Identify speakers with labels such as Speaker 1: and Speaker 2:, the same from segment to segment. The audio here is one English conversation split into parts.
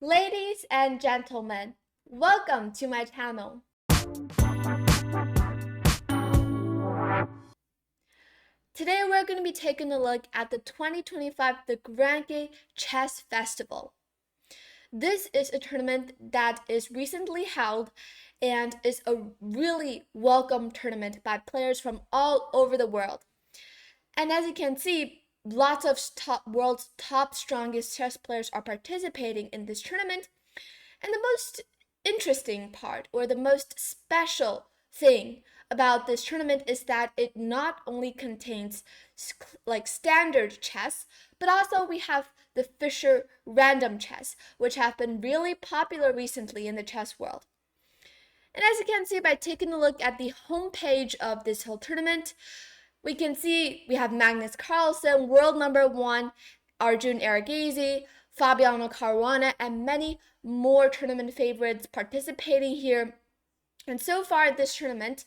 Speaker 1: Ladies and gentlemen, welcome to my channel. Today we're going to be taking a look at the 2025 the Grenke Chess Festival. This is a tournament that is recently held and is a really welcome tournament by players from all over the world. And as you can see, lots of world's top strongest chess players are participating in this tournament. And the most interesting part, or the most special thing about this tournament, is that it not only contains like standard chess, but also we have the Fischer random chess, which have been really popular recently in the chess world. And as you can see by taking a look at the homepage of this whole tournament, we can see we have Magnus Carlsen, world number 1, Arjun Ergasi, Fabiano Caruana, and many more tournament favorites participating here. And so far this tournament,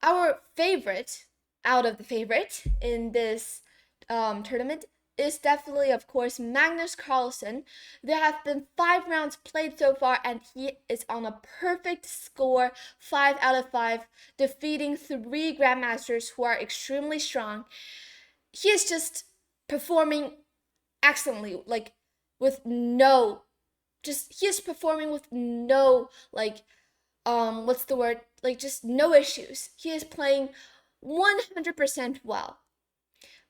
Speaker 1: our favorite out of the favorite in this tournament is definitely, of course, Magnus Carlsen. There have been 5 rounds played so far, and he is on a perfect score, 5 out of 5, defeating 3 grandmasters who are extremely strong. He is just performing excellently, like with no, he is performing with no, just no issues. He is playing 100% well.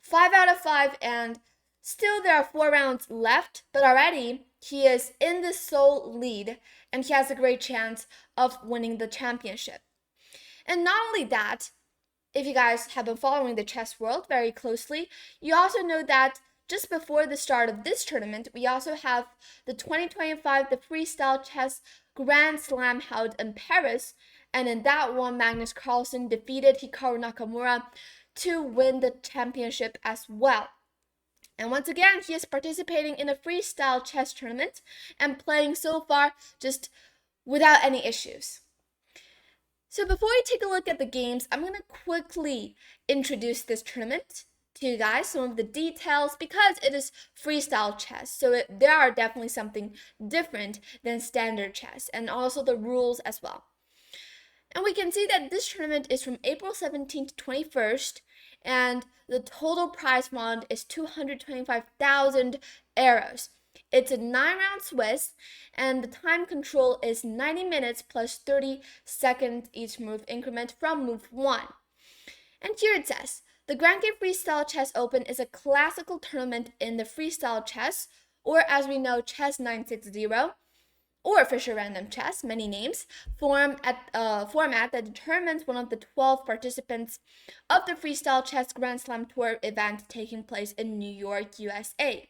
Speaker 1: 5 out of 5, and still there are 4 rounds left, but already he is in the sole lead, and he has a great chance of winning the championship. And not only that, if you guys have been following the chess world very closely, you also know that just before the start of this tournament, we also have the 2025 the Freestyle Chess Grand Slam held in Paris, and in that one, Magnus Carlsen defeated Hikaru Nakamura to win the championship as well. And once again, he is participating in a freestyle chess tournament and playing so far just without any issues. So before we take a look at the games, I'm going to quickly introduce this tournament to you guys, some of the details, because it is freestyle chess. So there are definitely something different than standard chess, and also the rules as well. And we can see that this tournament is from April 17th to 21st, and the total prize fund is 225,000 euros. It's a 9-round Swiss, and the time control is 90 minutes plus 30 seconds each move increment from move 1. And here it says, the Grenke Freestyle Chess Open is a classical tournament in the freestyle chess, or as we know, Chess 960, or Fischer Random Chess, many names, format that determines one of the 12 participants of the Freestyle Chess Grand Slam Tour event taking place in New York, USA.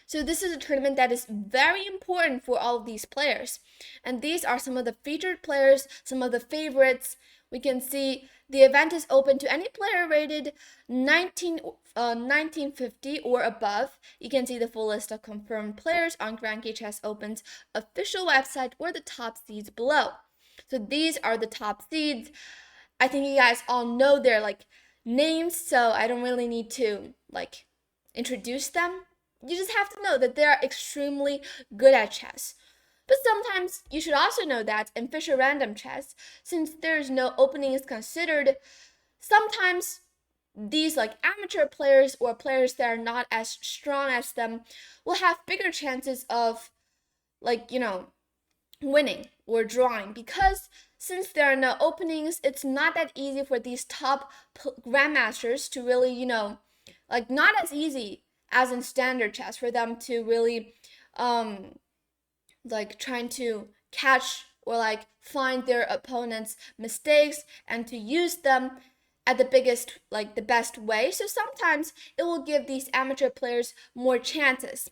Speaker 1: So this is a tournament that is very important for all of these players. And these are some of the featured players, some of the favorites. We can see the event is open to any player rated 1950 or above. You can see the full list of confirmed players on Grenke Chess Open's official website or the top seeds below. So these are the top seeds. I think you guys all know their names, so I don't really need to introduce them. You just have to know that they are extremely good at chess. But sometimes you should also know that in Fischer Random Chess, since there's no openings considered, sometimes these amateur players or players that are not as strong as them will have bigger chances of winning or drawing, because since there are no openings, it's not that easy for these top grandmasters to really, not as easy as in standard chess for them to really trying to catch or find their opponent's mistakes and to use them at the best way. So sometimes it will give these amateur players more chances.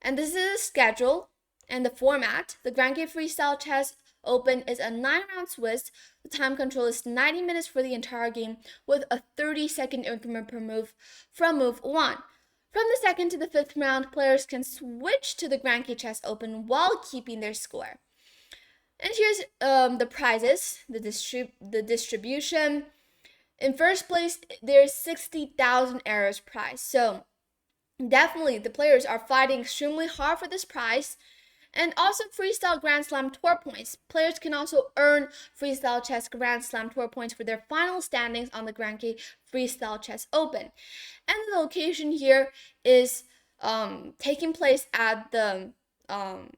Speaker 1: And this is the schedule and the format. The Grenke Freestyle Chess Open is a 9-round Swiss. The time control is 90 minutes for the entire game with a 30-second increment per move from move 1. From the 2nd to the 5th round, players can switch to the Grenke Chess Open while keeping their score. And here's the prizes, the distribution. In first place, there's 60,000 euros prize. So Definitely, the players are fighting extremely hard for this prize. And also Freestyle Grand Slam Tour points. Players can also earn Freestyle Chess Grand Slam Tour points for their final standings on the Grenke Freestyle Chess Open. And the location here is taking place at the, I'm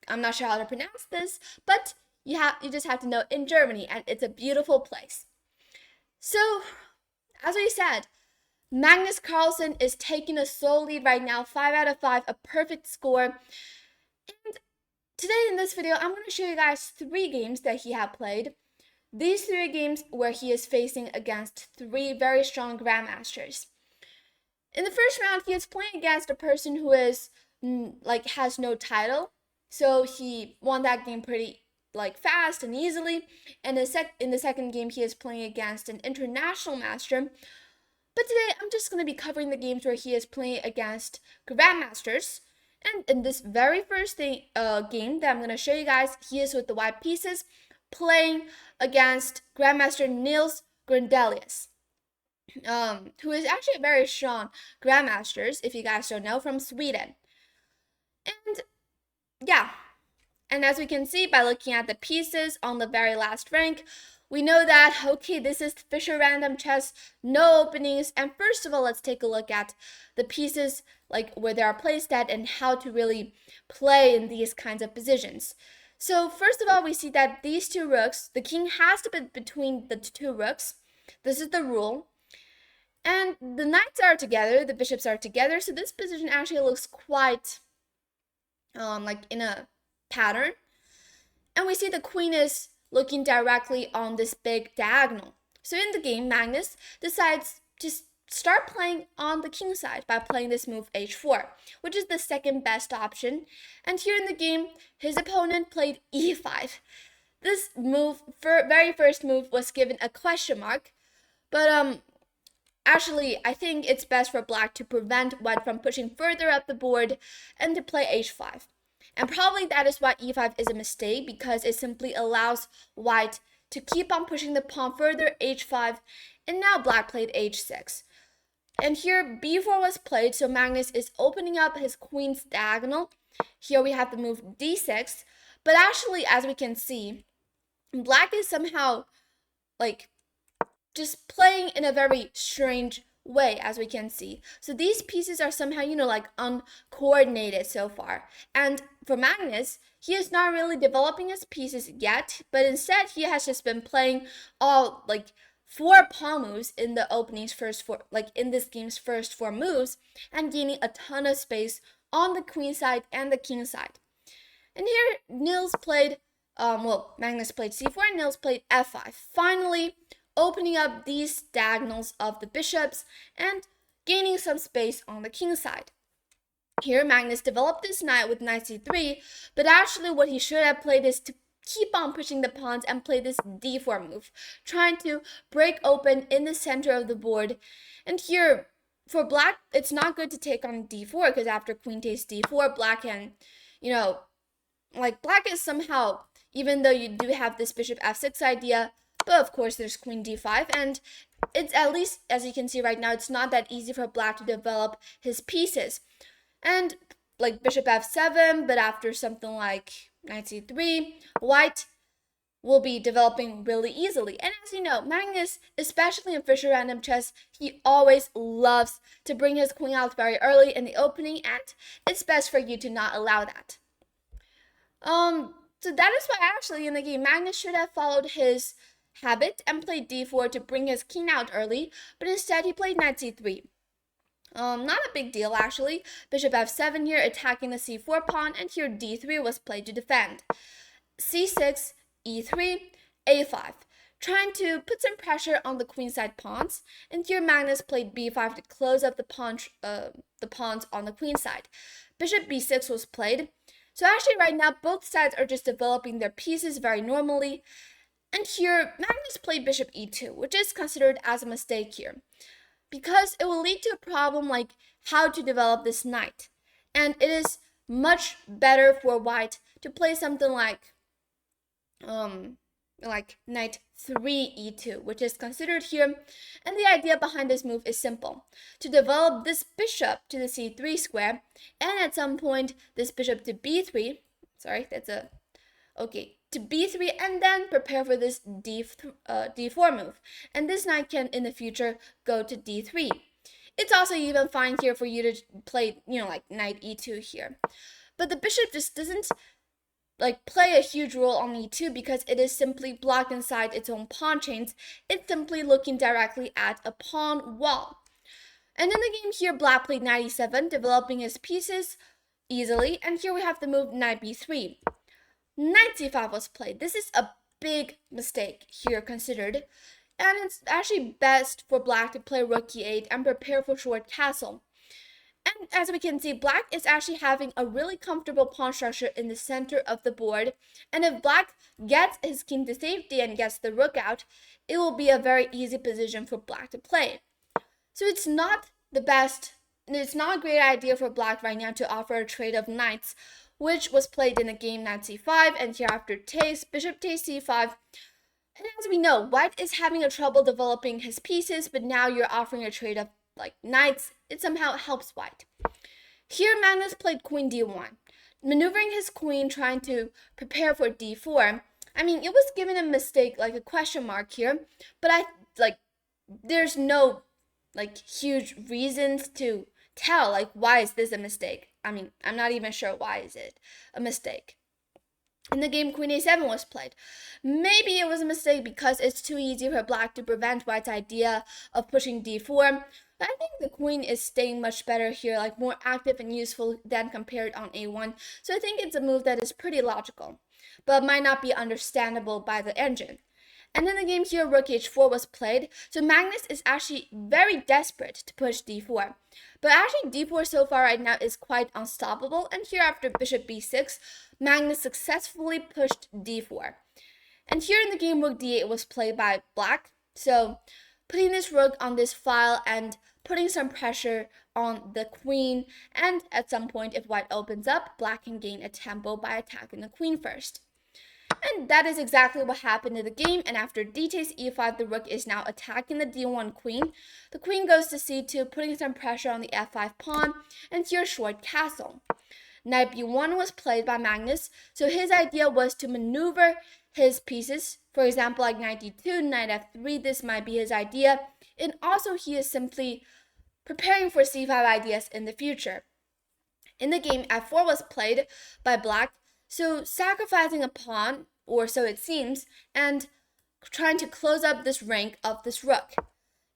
Speaker 1: not sure how to pronounce this, but you just have to know, in Germany, and it's a beautiful place. So, as we said, Magnus Carlsen is taking a sole lead right now, 5 out of 5, a perfect score. And today in this video, I'm going to show you guys 3 games that he had played. These 3 games where he is facing against 3 very strong grandmasters. In the first round, he is playing against a person who is has no title, so he won that game pretty fast and easily. And in the second game, he is playing against an international master. But today, I'm just going to be covering the games where he is playing against grandmasters. And in this very first game that I'm going to show you guys, he is with the white pieces, playing against Grandmaster Nils Grandelius, who is actually a very strong grandmaster, if you guys don't know, from Sweden. And yeah, and as we can see by looking at the pieces on the very last rank, we know that, okay, this is Fischer Random Chess, no openings. And first of all, let's take a look at the pieces, where they are placed at and how to really play in these kinds of positions. So first of all, we see that these 2 rooks, the king has to be between the 2 rooks. This is the rule. And the knights are together, the bishops are together. So this position actually looks quite in a pattern. And we see the queen is looking directly on this big diagonal. So in the game, Magnus decides to start playing on the king side by playing this move h4, which is the second best option. And here in the game, his opponent played e5. This move, very first move, was given a question mark, but actually, I think it's best for black to prevent white from pushing further up the board and to play h5. And probably that is why e5 is a mistake, because it simply allows white to keep on pushing the pawn further, h5, and now black played h6. And here b4 was played, so Magnus is opening up his queen's diagonal. Here we have the move d6, but actually, as we can see, black is somehow just playing in a very strange way, as we can see. So these pieces are somehow, uncoordinated so far. And for Magnus, he is not really developing his pieces yet, but instead he has just been playing all 4 pawn moves in the opening's first 4, in this game's first 4 moves, and gaining a ton of space on the queen side and the king side. And here Nils played, Magnus played c4 and Nils played f5. Finally, opening up these diagonals of the bishops and gaining some space on the king side. Here, Magnus developed this knight with knight c3, but actually what he should have played is to keep on pushing the pawns and play this d4 move, trying to break open in the center of the board. And here, for black, it's not good to take on d4, because after queen takes d4, black can, black is somehow, even though you do have this bishop f6 idea, but of course there's queen d5, and it's, at least as you can see right now, it's not that easy for black to develop his pieces. And bishop f7, but after something like knight c3, white will be developing really easily. And as you know, Magnus, especially in Fischer Random Chess, he always loves to bring his queen out very early in the opening, and it's best for you to not allow that. So that is why actually in the game, Magnus should have followed his habit and played d4 to bring his king out early, but instead he played knight c3. Not a big deal actually. Bishop f7 here, attacking the c4 pawn, and here d3 was played to defend. c6, e3, a5, trying to put some pressure on the queenside pawns, and here Magnus played b5 to close up the pawns on the queen side. Bishop b6 was played. So actually right now both sides are just developing their pieces very normally. And here, Magnus played bishop e2, which is considered as a mistake here, because it will lead to a problem like how to develop this knight. And it is much better for white to play something like like knight 3e2, which is considered here. And the idea behind this move is simple: to develop this bishop to the c3 square, and at some point this bishop to b3. Sorry, that's a okay, to b3, and then prepare for this d4 move. And this knight can in the future go to d3. It's also even fine here for you to play, like knight e2 here. But the bishop just doesn't like play a huge role on e2 because it is simply blocked inside its own pawn chains. It's simply looking directly at a pawn wall. And in the game here, black played knight e7, developing his pieces easily. And here we have the move knight b3. Knight c5 was played. This is a big mistake here considered. And it's actually best for black to play rook e8 and prepare for short castle. And as we can see, black is actually having a really comfortable pawn structure in the center of the board. And if black gets his king to safety and gets the rook out, it will be a very easy position for black to play. So it's not the best, it's not a great idea for black right now to offer a trade of knights, which was played in the game knight c5, and here after takes, bishop takes c5. And as we know, white is having a trouble developing his pieces, but now you're offering a trade of like knights. It somehow helps white. Here Magnus played queen d1, maneuvering his queen, trying to prepare for d4. I mean, it was given a mistake, like a question mark here, but there's no like huge reasons to tell like why is this a mistake. I mean, I'm not even sure why is it a mistake. In the game, queen a7 was played. Maybe it was a mistake because it's too easy for black to prevent white's idea of pushing d4. But I think the queen is staying much better here, like more active and useful than compared on a1. So I think it's a move that is pretty logical, but might not be understandable by the engine. And in the game here, rook h4 was played. So Magnus is actually very desperate to push d4. But actually d4 so far right now is quite unstoppable. And here after bishop b6, Magnus successfully pushed d4. And here in the game, rook d8 was played by black. So putting this rook on this file and putting some pressure on the queen. And at some point, if white opens up, black can gain a tempo by attacking the queen first. And that is exactly what happened in the game. And after d takes e5, the rook is now attacking the d1 queen. The queen goes to c2, putting some pressure on the f5 pawn, and here short castle. Knight b1 was played by Magnus, so his idea was to maneuver his pieces. For example, like knight d2, knight f3, this might be his idea. And also he is simply preparing for c5 ideas in the future. In the game, f4 was played by black, so sacrificing a pawn, or so it seems, and trying to close up this rank of this rook.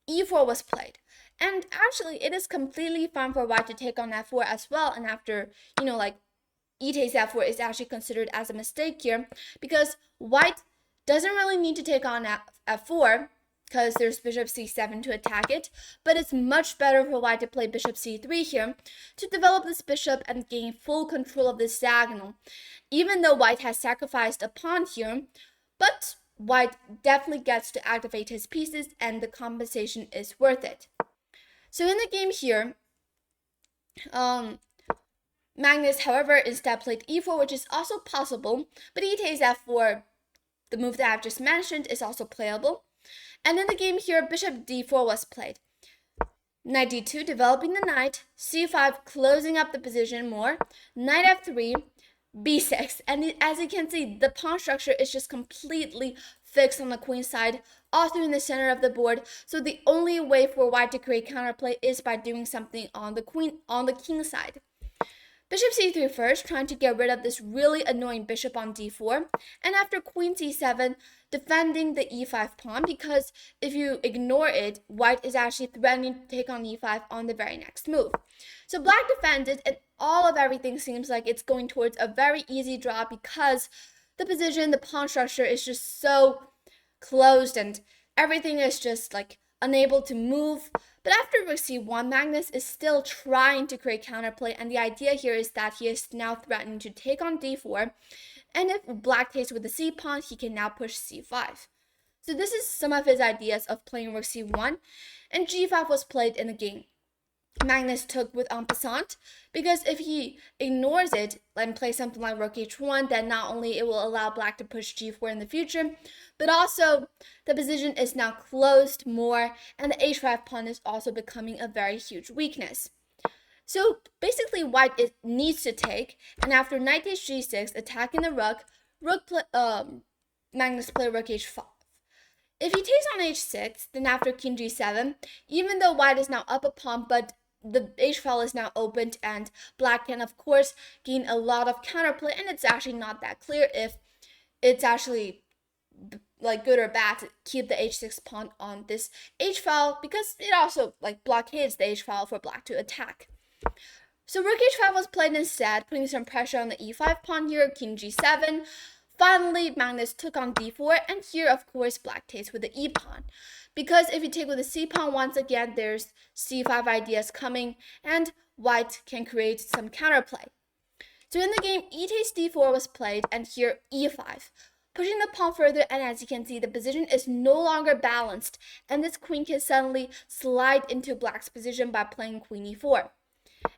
Speaker 1: e4 was played. And actually, it is completely fine for white to take on f4 as well. And after, e takes f4 is actually considered as a mistake here, because white doesn't really need to take on f4, because there's bishop c7 to attack it, but it's much better for white to play bishop c3 here to develop this bishop and gain full control of this diagonal, even though white has sacrificed a pawn here, but white definitely gets to activate his pieces and the compensation is worth it. So in the game here, Magnus, however, instead played e4, which is also possible, but e takes f4, the move that I've just mentioned, is also playable. And in the game here, bishop d4 was played. Knight d2, developing the knight, c5, closing up the position more, knight f3, b6, and as you can see, the pawn structure is just completely fixed on the queen side, all through in the center of the board. So the only way for white to create counterplay is by doing something on the king side. Bishop c3 first, trying to get rid of this really annoying bishop on d4, and after queen c7, defending the e5 pawn, because if you ignore it, white is actually threatening to take on e5 on the very next move. So black defended, and all of everything seems like it's going towards a very easy draw because the position, the pawn structure is just so closed and everything is just like unable to move. But after rook c1, Magnus is still trying to create counterplay, and the idea here is that he is now threatening to take on d4, and if black takes with the c pawn, he can now push c5. So this is some of his ideas of playing rook c1, and g5 was played in the game. Magnus took with en passant, because if he ignores it and plays something like rook h1, then not only it will allow black to push g4 in the future, but also the position is now closed more, and the h5 pawn is also becoming a very huge weakness. So basically white needs to take, and after knight takes g6, attacking the rook, Magnus play rook h5. If he takes on h6, then after king g7, even though white is now up a pawn, but the h file is now opened, and black can of course gain a lot of counterplay, and it's actually not that clear if it's actually like good or bad to keep the h6 pawn on this h file, because it also like blockades the h file for black to attack. So rook h5 was played instead, putting some pressure on the e5 pawn here, king g7. Finally, Magnus took on d4, and here, of course, black takes with the e pawn. Because if you take with the c pawn, once again, there's c5 ideas coming, and white can create some counterplay. So in the game, e takes d4 was played, and here e5. Pushing the pawn further, and as you can see, the position is no longer balanced, and this queen can suddenly slide into black's position by playing queen e4.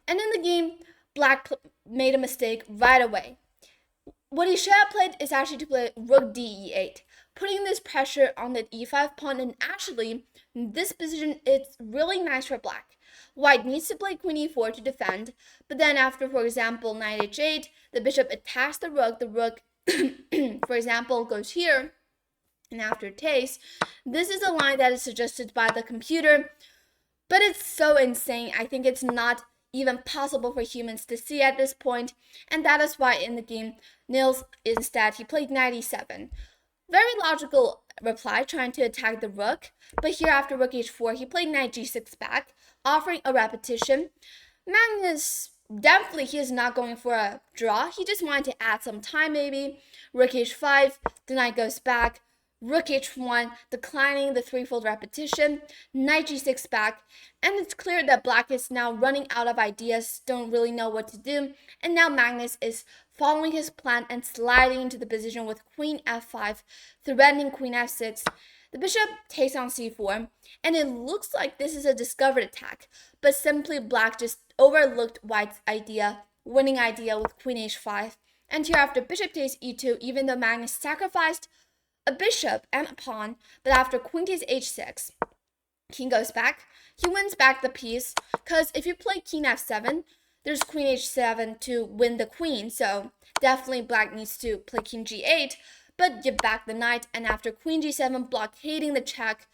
Speaker 1: And in the game, black made a mistake right away. What he should have played is actually to play rook d8, putting this pressure on the e5 pawn, and actually, this position is really nice for black. White needs to play queen e4 to defend, but then after, for example, knight h8, the bishop attacks the rook, for example, goes here, and after takes, this is a line that is suggested by the computer, but it's so insane, I think it's not even possible for humans to see at this point, and that is why in the game, Nils instead, he played knight e7. Very logical reply, trying to attack the rook, but here after rook h4, he played knight g6 back, offering a repetition. Magnus, definitely he is not going for a draw, he just wanted to add some time maybe. Rook h5, the knight goes back, rook h1, declining the threefold repetition, knight g6 back, and it's clear that black is now running out of ideas, don't really know what to do, and now Magnus is following his plan and sliding into the position with queen f5, threatening queen f6. The bishop takes on c4, and it looks like this is a discovered attack, but simply black just overlooked white's winning idea with queen h5, and here after bishop takes e2, even though Magnus sacrificed a bishop and a pawn, but after queen takes h6, king goes back, he wins back the piece, because if you play king f7, there's queen h7 to win the queen, so definitely black needs to play king g8, but give back the knight, and after queen g7, blockading the check,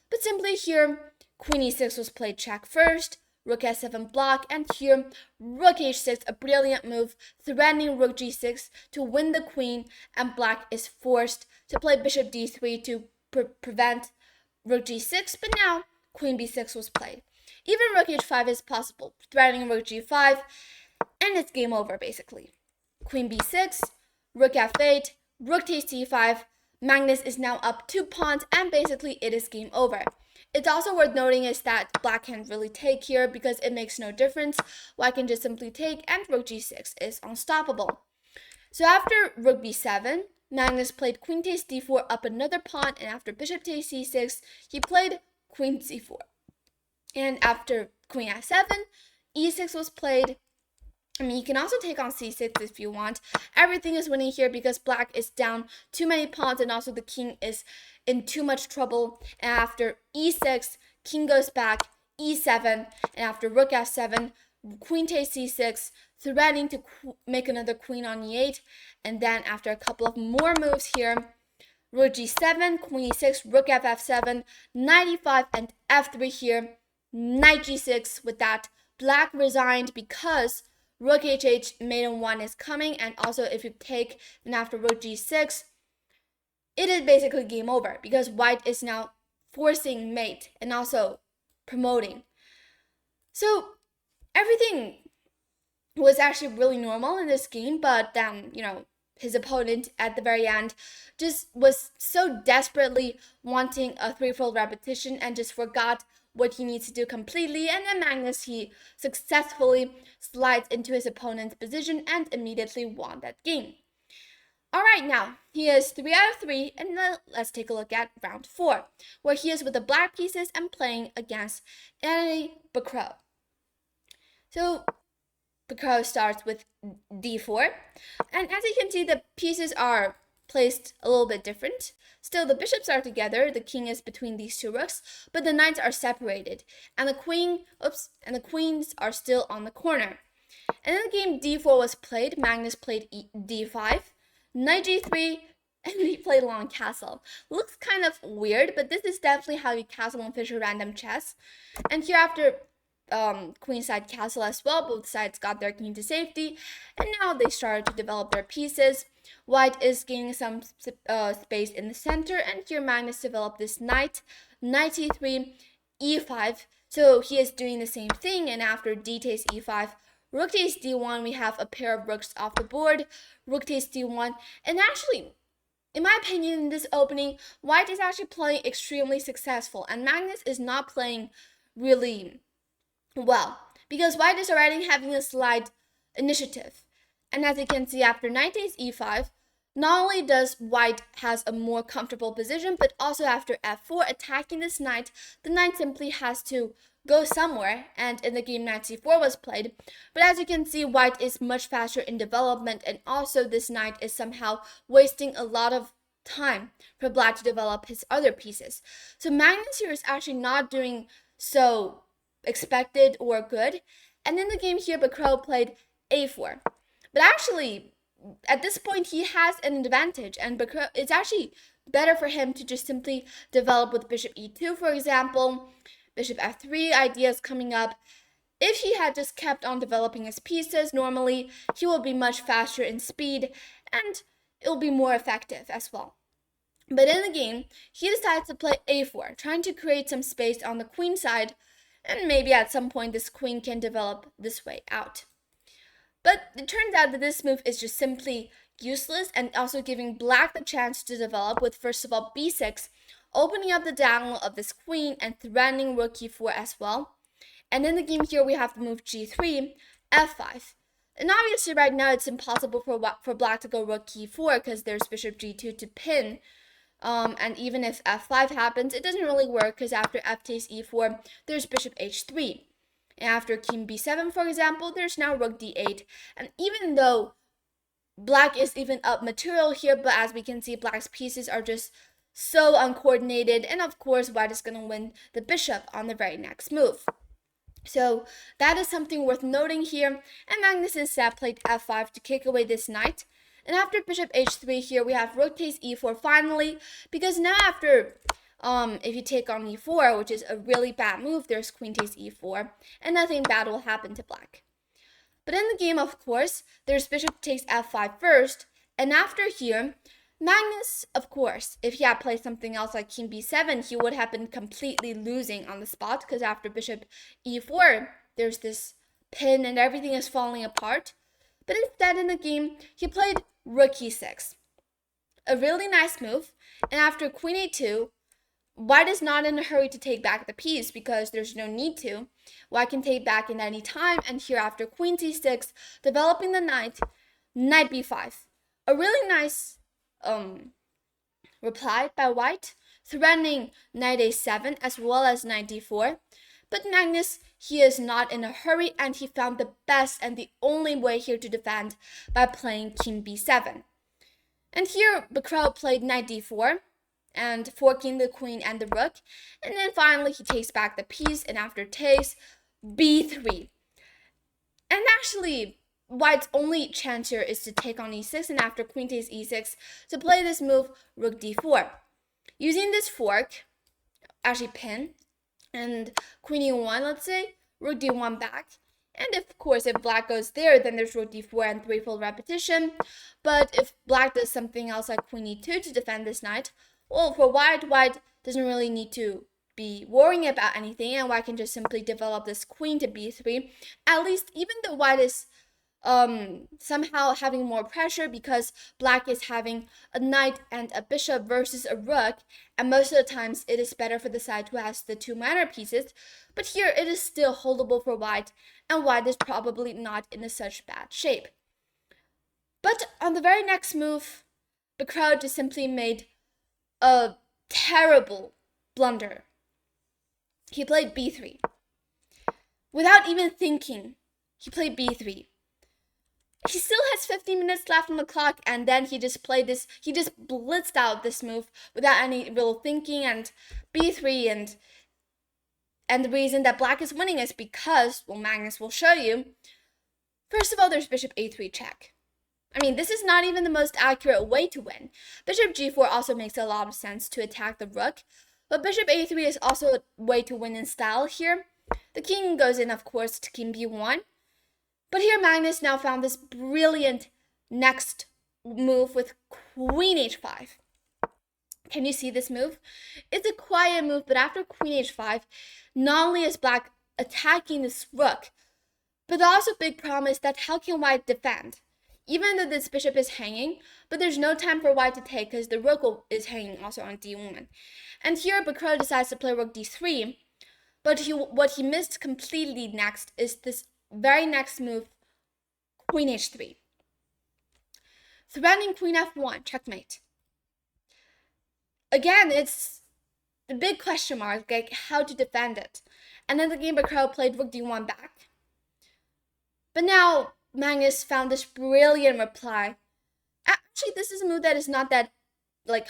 Speaker 1: but simply here, queen e6 was played check first, rook s7 block, and here, rook h6, a brilliant move, threatening rook g6 to win the queen, and black is forced to play bishop d3 to prevent rook g6, but now queen b6 was played. Even rook h5 is possible, threatening rook g5, and it's game over basically. Queen b6, rook f8, rook takes c5, Magnus is now up 2 pawns, and basically it is game over. It's also worth noting is that black can't really take here because it makes no difference. White can just simply take, and rook g6 is unstoppable. So after rook b7, Magnus played queen takes d4 up another pawn, and after bishop takes c6, he played queen c4. And after queen f7, e6 was played. I mean, you can also take on c6 if you want. Everything is winning here because black is down too many pawns, and also the king is in too much trouble. And after e6, king goes back, e7, and after rook f7, queen takes c6, threatening to make another queen on e8. And then after a couple of more moves here, rook g7, queen e6, rook f7, knight e5, and f3 here, knight g6. With that, black resigned because rook h8, maiden 1 is coming, and also if you take, then after rook g6, it is basically game over because white is now forcing mate and also promoting. So everything was actually really normal in this game, but then, his opponent at the very end just was so desperately wanting a threefold repetition and just forgot what he needs to do completely, and then Magnus, he successfully slides into his opponent's position and immediately won that game. Alright, now, he is 3 out of 3, and let's take a look at round 4, where he is with the black pieces and playing against Etienne Bacrot. So Bacrot starts with d4, and as you can see, the pieces are placed a little bit different. Still, the bishops are together, the king is between these two rooks, but the knights are separated, and the queens are still on the corner. And then the game d4 was played. Magnus played d5, knight g3, and he played long castle. Looks kind of weird, but this is definitely how you castle in Fischer random chess. And here after queenside castle as well, both sides got their king to safety, and now they started to develop their pieces. White is gaining some space in the center, and here Magnus developed this knight e3, e5. So he is doing the same thing, and after d takes e5, rook takes d1, we have a pair of rooks off the board, rook takes d1, and actually, in my opinion, in this opening, White is actually playing extremely successful, and Magnus is not playing really well, because White is already having a slight initiative. And as you can see, after knight takes e5, not only does White has a more comfortable position, but also after f4, attacking this knight, the knight simply has to go somewhere, and in the game knight c4 was played. But as you can see, White is much faster in development, and also this knight is somehow wasting a lot of time for Black to develop his other pieces. So Magnus here is actually not doing so expected or good. And in the game here, Bacrot played a4. But actually, at this point, he has an advantage, and Bacrot, it's actually better for him to just simply develop with bishop e2, for example, bishop f3 ideas coming up. If he had just kept on developing his pieces normally, he will be much faster in speed, and it will be more effective as well. But in the game, he decides to play a4, trying to create some space on the queen side, and maybe at some point this queen can develop this way out. But it turns out that this move is just simply useless, and also giving Black the chance to develop with, first of all, b6, opening up the diagonal of this queen and threatening rook e4 as well. And in the game here, we have the move g3, f5. And obviously right now it's impossible for Black to go rook e4 because there's bishop g2 to pin. And even if f5 happens, it doesn't really work because after f takes e4, there's bishop h3. And after king b7, for example, there's now rook d8. And even though Black is even up material here, but as we can see, Black's pieces are just so uncoordinated. And of course, White is going to win the bishop on the very next move. So that is something worth noting here. And Magnus instead played f5 to kick away this knight. And after bishop h3 here, we have rook takes e4 finally, because now after, if you take on e4, which is a really bad move, there's queen takes e4, and nothing bad will happen to Black. But in the game, of course, there's bishop takes f5 first, and after here, Magnus, of course, if he had played something else like king b7, he would have been completely losing on the spot, because after bishop e4, there's this pin and everything is falling apart. But instead in the game, he played rook e6. A really nice move, and after queen a2, White is not in a hurry to take back the piece because there's no need to. White can take back in any time, and here after queen c6, developing the knight, knight b5. A really nice reply by White, threatening knight a7 as well as knight d4. But Magnus, he is not in a hurry, and he found the best and the only way here to defend by playing king b7. And here Bacrot played knight d4 and forking the queen and the rook, and then finally he takes back the piece, and after takes, b3. And actually, White's only chance here is to take on e6, and after queen takes e6, to play this move, rook d4. Using this fork, actually pin, and queen e1, let's say, rook d1 back. And of course, if Black goes there, then there's rook d4 and threefold repetition. But if Black does something else like queen e2 to defend this knight, well, for White doesn't really need to be worrying about anything, and White can just simply develop this queen to b3. At least, even though White is somehow having more pressure because Black is having a knight and a bishop versus a rook, and most of the times it is better for the side who has the two minor pieces, but here it is still holdable for White, and White is probably not in such bad shape. But on the very next move, Bacrot just simply made a terrible blunder. He played b3 without even thinking he played b3. He still has 15 minutes left on the clock, and then he just played this. He just blitzed out this move without any real thinking, and b3. And the reason that black is winning is because, well, Magnus will show you. First of all, there's bishop a3 check. I mean, this is not even the most accurate way to win. Bishop g4 also makes a lot of sense to attack the rook, but bishop a3 is also a way to win in style here. The king goes in, of course, to king b1. But here Magnus now found this brilliant next move with queen h5. Can you see this move? It's a quiet move, but after queen h5, not only is black attacking this rook, but the also big problem is that how can white defend? Even though this bishop is hanging, but there's no time for white to take because the rook is hanging also on d1. And here Bacrot decides to play rook d3, but what he missed completely next is this very next move, queen h3. Threatening queen f1, checkmate. Again, it's the big question mark, like how to defend it. And then the game Bacrot played rook d1 back. But now Magnus found this brilliant reply. Actually, this is a move that is not that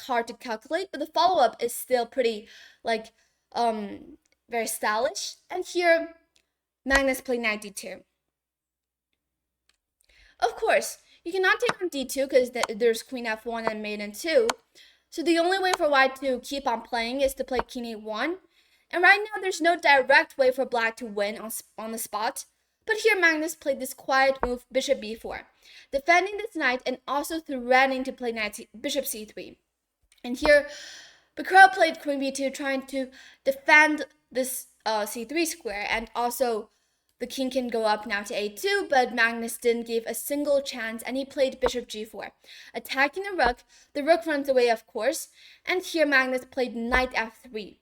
Speaker 1: hard to calculate, but the follow-up is still pretty very stylish. And here Magnus played knight d2. Of course, you cannot take on d2 because there's queen f1 and mate in 2. So the only way for white to keep on playing is to play king a1. And right now, there's no direct way for black to win on the spot. But here Magnus played this quiet move, bishop b4, defending this knight and also threatening to play bishop c3. And here, Bacrot played queen b2, trying to defend this c3 square, and also the king can go up now to a2, but Magnus didn't give a single chance, and he played bishop g4, attacking the rook. The rook runs away, of course, and here Magnus played knight f3.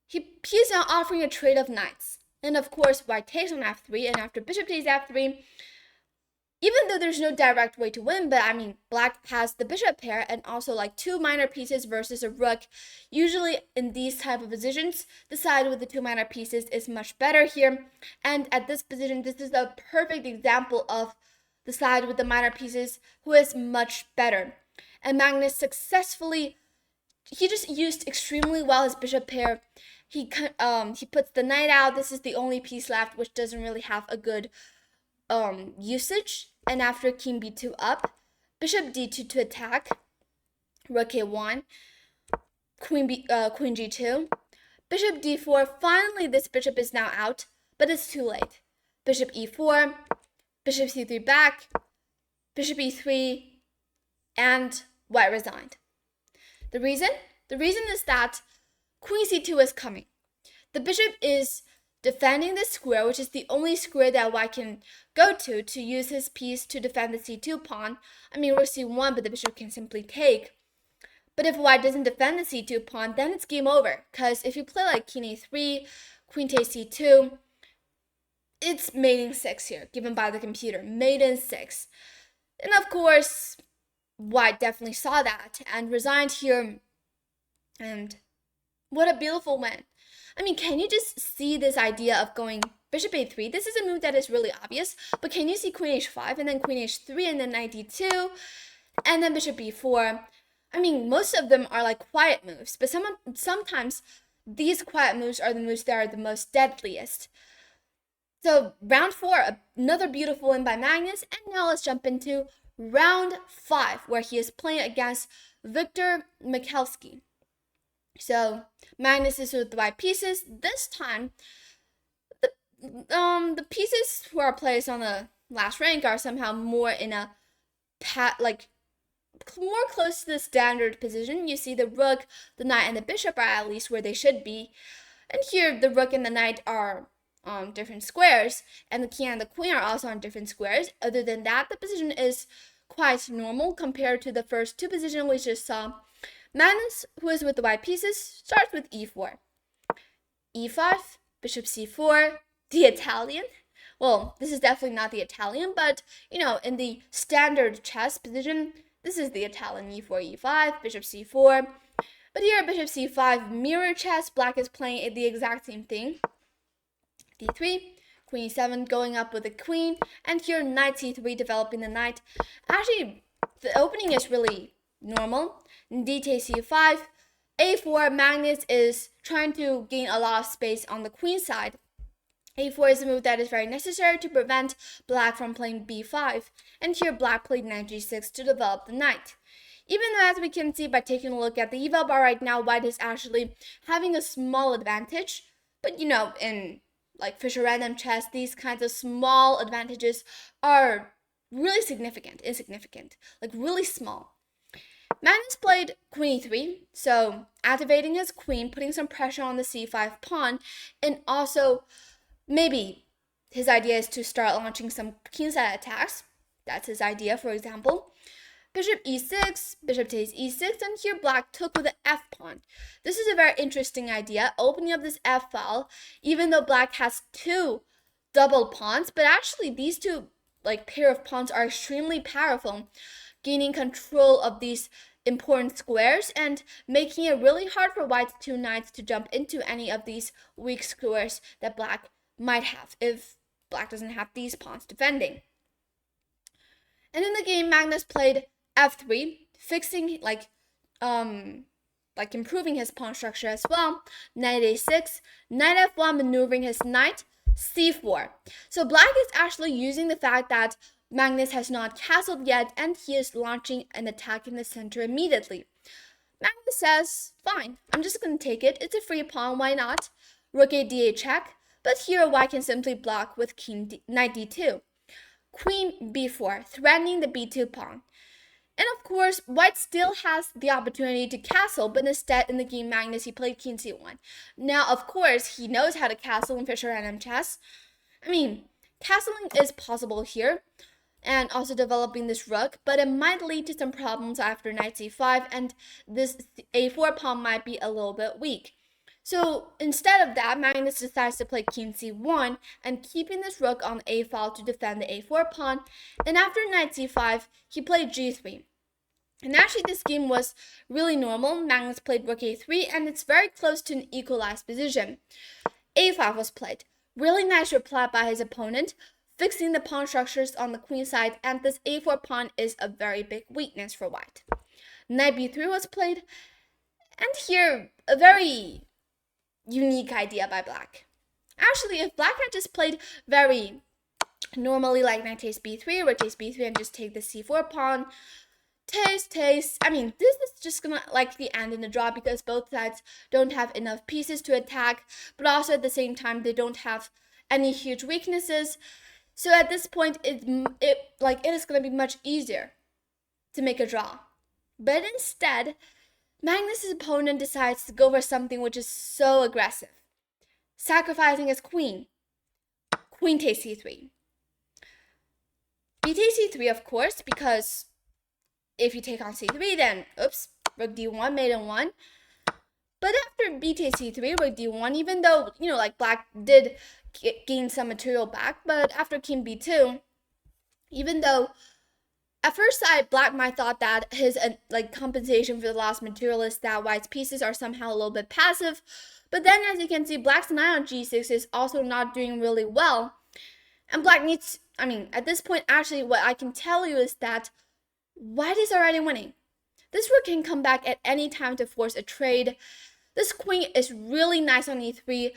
Speaker 1: He's now offering a trade of knights. And of course, white takes on f3, and after bishop takes f3, even though there's no direct way to win, but I mean, black has the bishop pair and also two minor pieces versus a rook. Usually in these type of positions, the side with the 2 minor pieces is much better here. And at this position, this is a perfect example of the side with the minor pieces who is much better. And Magnus successfully, he just used extremely well his bishop pair. He puts the knight out. This is the only piece left, which doesn't really have a good usage. And after king b2 up, bishop d2 to attack, rook a1, queen g2, bishop d4. Finally, this bishop is now out, but it's too late. Bishop e4, bishop c3 back, bishop e3, and white resigned. The reason? The reason is that queen c2 is coming. The bishop is defending the square, which is the only square that white can go to use his piece to defend the c2 pawn. I mean, rook c1, but the bishop can simply take. But if white doesn't defend the c2 pawn, then it's game over. Because if you play king a3, queen takes c2, it's mate in 6 here, given by the computer. Mate in 6. And of course, white definitely saw that and resigned here. And what a beautiful win. I mean, can you just see this idea of going bishop a3? This is a move that is really obvious, but can you see queen h5 and then queen h3 and then knight d2 and then bishop b4? I mean, most of them are quiet moves, but sometimes these quiet moves are the moves that are the most deadliest. So round 4, another beautiful win by Magnus, and now let's jump into round 5, where he is playing against Viktor Mikhalevski. So Magnus is with the white pieces. This time, the pieces who are placed on the last rank are somehow more in a more close to the standard position. You see the rook, the knight, and the bishop are at least where they should be. And here the rook and the knight are on different squares, and the king and the queen are also on different squares. Other than that, the position is quite normal compared to the first 2 positions we just saw. Magnus, who is with the white pieces, starts with e4. e5, bishop c4, the Italian. Well, this is definitely not the Italian, but, in the standard chess position, this is the Italian. e4, e5, bishop c4. But here, bishop c5, mirror chess, black is playing the exact same thing. d3, queen e7 going up with the queen, and here knight c3 developing the knight. Actually, the opening is really normal. D takes c5, a4. Magnus is trying to gain a lot of space on the queen side. a4 is a move that is very necessary to prevent black from playing b5, and here black played knight g6 to develop the knight. Even though, as we can see by taking a look at the eval bar right now, white is actually having a small advantage, but you know, in like Fischer random chess, these kinds of small advantages are really insignificant, like really small. Magnus played queen e3, so activating his queen, putting some pressure on the c5 pawn, and also maybe his idea is to start launching some kingside attacks. That's his idea, for example. Bishop e6, bishop takes e6, and here black took with the f pawn. This is a very interesting idea, opening up this f file, even though black has two double pawns, but actually these two pair of pawns are extremely powerful, gaining control of these important squares and making it really hard for white's two knights to jump into any of these weak squares that black might have if black doesn't have these pawns defending. And in the game, Magnus played f3, fixing improving his pawn structure as well. Knight a6, knight f1, maneuvering his knight, c4. So black is actually using the fact that Magnus has not castled yet, and he is launching an attack in the center immediately. Magnus says, fine, I'm just going to take it. It's a free pawn, why not? Rook a d8 check, but here white can simply block with knight d2. Queen b4, threatening the b2 pawn. And of course, white still has the opportunity to castle, but instead in the game Magnus, he played king c1. Now, of course, he knows how to castle in Fischer random chess. I mean, castling is possible here, and also developing this rook, but it might lead to some problems after knight c5, and this a4 pawn might be a little bit weak. So instead of that, Magnus decides to play king c1 and keeping this rook on the a file to defend the a4 pawn. And after knight c5, he played g3. And actually this game was really normal. Magnus played rook a3, and it's very close to an equalized position. a5 was played. Really nice reply by his opponent, fixing the pawn structures on the queen side, and this a4 pawn is a very big weakness for white. Knight b3 was played, and here a very unique idea by black. Actually, if black had just played very normally like knight takes b3, rook takes b3, and just take the c4 pawn, takes, I mean, this is just gonna likely end in a draw because both sides don't have enough pieces to attack, but also at the same time they don't have any huge weaknesses. So at this point, it is gonna be much easier to make a draw. But instead, Magnus' opponent decides to go for something which is so aggressive, sacrificing his queen. Queen takes c3. B takes c3, of course, because if you take on c3, then, oops, rook d1, mate in 1. But after b takes c3, rook d1, even though, black did gain some material back, but after king b2, even though at first sight, black might thought that his compensation for the lost material is that white's pieces are somehow a little bit passive. But then, as you can see, black's knight on g6 is also not doing really well. And black needs, at this point, actually, what I can tell you is that white is already winning. This rook can come back at any time to force a trade. This queen is really nice on e3,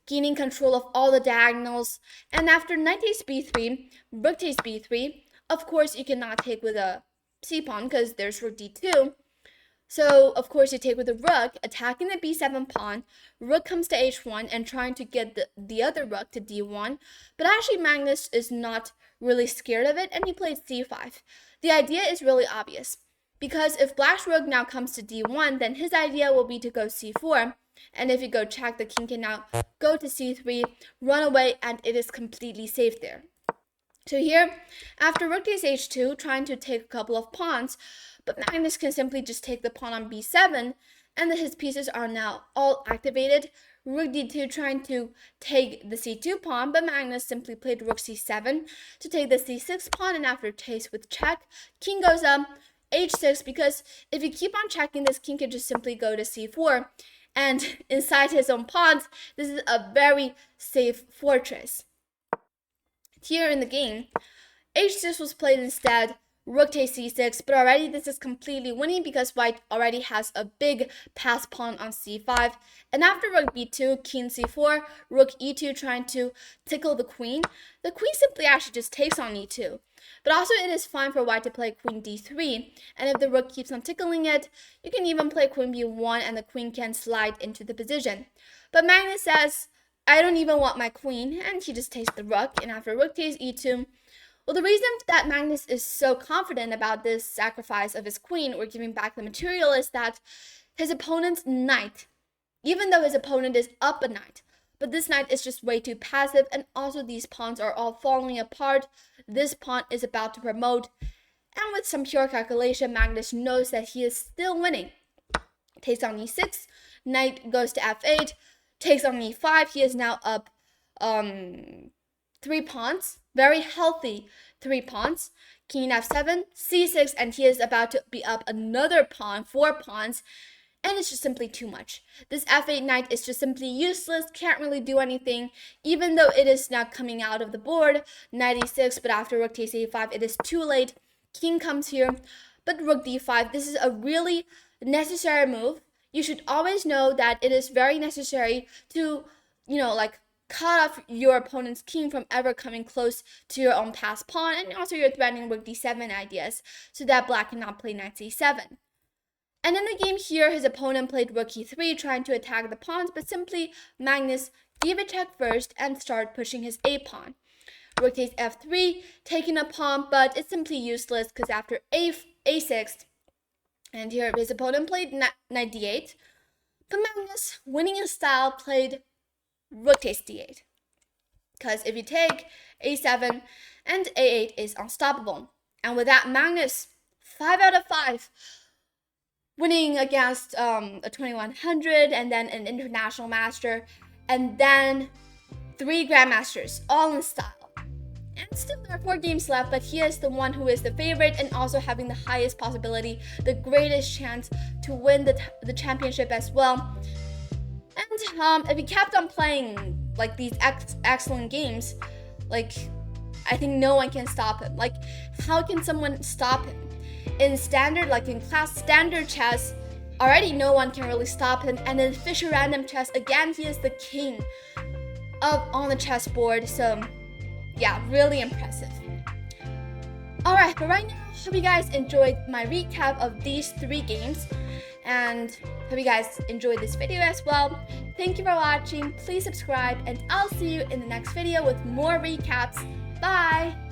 Speaker 1: gaining control of all the diagonals. And after knight takes b3, rook takes b3, of course, you cannot take with a c-pawn because there's rook d2. So, of course, you take with the rook, attacking the b7 pawn. Rook comes to h1 and trying to get the other rook to d1. But actually, Magnus is not really scared of it, and he played c5. The idea is really obvious, because if black's rook now comes to d1, then his idea will be to go c4. And if you go check, the king can now go to c3, run away, and it is completely safe there. So here, after rook takes h2, trying to take a couple of pawns, but Magnus can simply just take the pawn on b7, and his pieces are now all activated. Rook d2 trying to take the c2 pawn, but Magnus simply played rook c7 to take the c6 pawn, and after takes with check, king goes up, h6, because if you keep on checking, this king can just simply go to c4, and inside his own pawns, this is a very safe fortress. Here in the game, h6 was played instead, rook takes c6, but already this is completely winning because white already has a big pass pawn on c5. And after rook b2, king c4, rook e2 trying to tickle the queen simply actually just takes on e2. But also it is fine for white to play queen d3, and if the rook keeps on tickling it, you can even play queen b1 and the queen can slide into the position. But Magnus says, I don't even want my queen, and he just takes the rook, and after rook takes e2, well, the reason that Magnus is so confident about this sacrifice of his queen or giving back the material is that his opponent's knight, even though his opponent is up a knight, but this knight is just way too passive, and also these pawns are all falling apart. This pawn is about to promote, and with some pure calculation, Magnus knows that he is still winning. Takes on e6, knight goes to f8, takes on e5, he is now up 3 pawns, very healthy 3 pawns, king f7, c6, and he is about to be up another pawn, 4 pawns, and it's just simply too much. This f8 knight is just simply useless, can't really do anything, even though it is now coming out of the board, knight e6, but after rook takes a5, it is too late, king comes here, but rook d5, this is a really necessary move. You should always know that it is very necessary to, cut off your opponent's king from ever coming close to your own passed pawn, and also you're threatening rook d7 ideas so that black cannot play knight c7. And in the game here, his opponent played rook e3 trying to attack the pawns, but simply Magnus gave a check first and started pushing his a pawn. Rook takes f3, taking a pawn, but it's simply useless because after a6, and here his opponent played knight d8, but Magnus, winning in style, played rook takes d8. Because if you take a7 and a8 is unstoppable. And with that, Magnus, 5 out of 5, winning against a 2100 and then an international master, and then 3 grandmasters, all in style. And still there are 4 games left, but he is the one who is the favorite and also having the highest possibility, the greatest chance to win the championship as well. And if he kept on playing like these excellent games, I think no one can stop him. How can someone stop him? In standard, in class standard chess, already no one can really stop him. And in Fischer random chess, again, he is the king on the chessboard. So yeah, really impressive. Alright, but right now, hope you guys enjoyed my recap of these 3 games. And hope you guys enjoyed this video as well. Thank you for watching. Please subscribe, and I'll see you in the next video with more recaps. Bye!